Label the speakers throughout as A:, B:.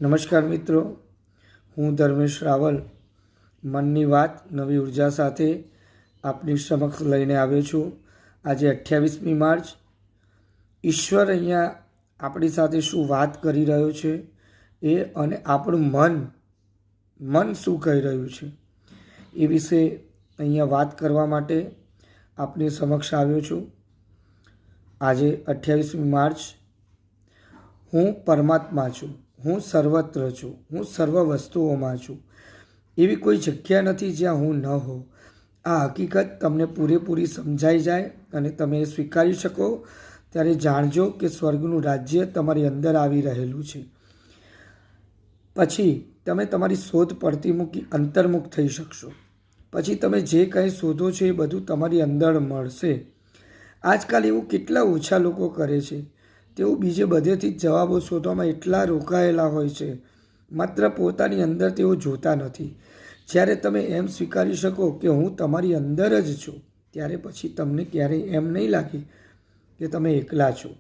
A: નમસ્કાર મિત્રો, હું ધર્મેશ રાવલ મનની વાત નવી ઉર્જા સાથે આપની સમક્ષ લઈને આવ્યો છું। આજે 28મી માર્ચ ઈશ્વર અહીંયા આપણી સાથે શું વાત કરી રહ્યો છે એ અને આપણું મન શું કહી રહ્યું છે એ વિશે અહીંયા વાત કરવા માટે આપની સમક્ષ આવ્યો છું। આજે 28મી માર્ચ હું પરમાત્મા છું, હું સર્વત્ર છું, હું સર્વ વસ્તુઓમાં છું। એવી કોઈ જગ્યા નથી જ્યાં હું ન હોઉં। આ હકીકત તમને પૂરેપૂરી સમજાઈ જાય અને તમે એ સ્વીકારી શકો ત્યારે જાણજો કે સ્વર્ગનું રાજ્ય તમારી અંદર આવી રહેલું છે। પછી તમે તમારી શોધ પડતી મૂકી અંતર્મુખ થઈ શકશો। પછી તમે જે કંઈ શોધો છો એ બધું તમારી અંદર મળશે। આજકાલ એવું કેટલા ઓછા લોકો કરે છે, તેઓ બીજે બધેથી જ જવાબો શોધવામાં એટલા રોકાયેલા હોય છે, માત્ર પોતાની અંદર તેઓ જોતા નથી। જ્યારે તમે એમ સ્વીકારી શકો કે હું તમારી અંદર જ છું, ત્યારે પછી તમને ક્યારેય એમ નહીં લાગે કે તમે એકલા છો।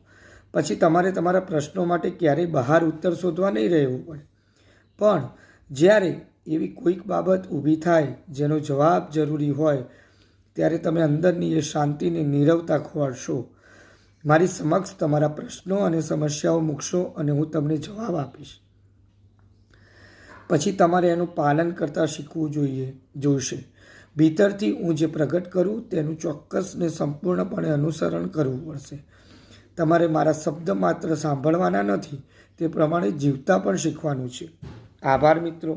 A: પછી તમારે તમારા પ્રશ્નો માટે ક્યારેય બહાર ઉત્તર શોધવા નહીં રહેવું પડે। પણ જ્યારે એવી કોઈક બાબત ઊભી થાય જેનો જવાબ જરૂરી હોય, ત્યારે તમે અંદરની એ શાંતિને નીરવતા ખોવાડશો। મારી સમક્ષ તમારા પ્રશ્નો અને સમસ્યાઓ મૂકશો અને હું તમને જવાબ આપીશ। પછી તમારે એનું પાલન કરતાં શીખવું જોઈશે। ભીતરથી હું જે પ્રગટ કરું તેનું ચોક્કસ ને સંપૂર્ણપણે અનુસરણ કરવું પડશે। તમારે મારા શબ્દ માત્ર સાંભળવાના નથી, તે પ્રમાણે જીવતા પણ શીખવાનું છે। આભાર મિત્રો।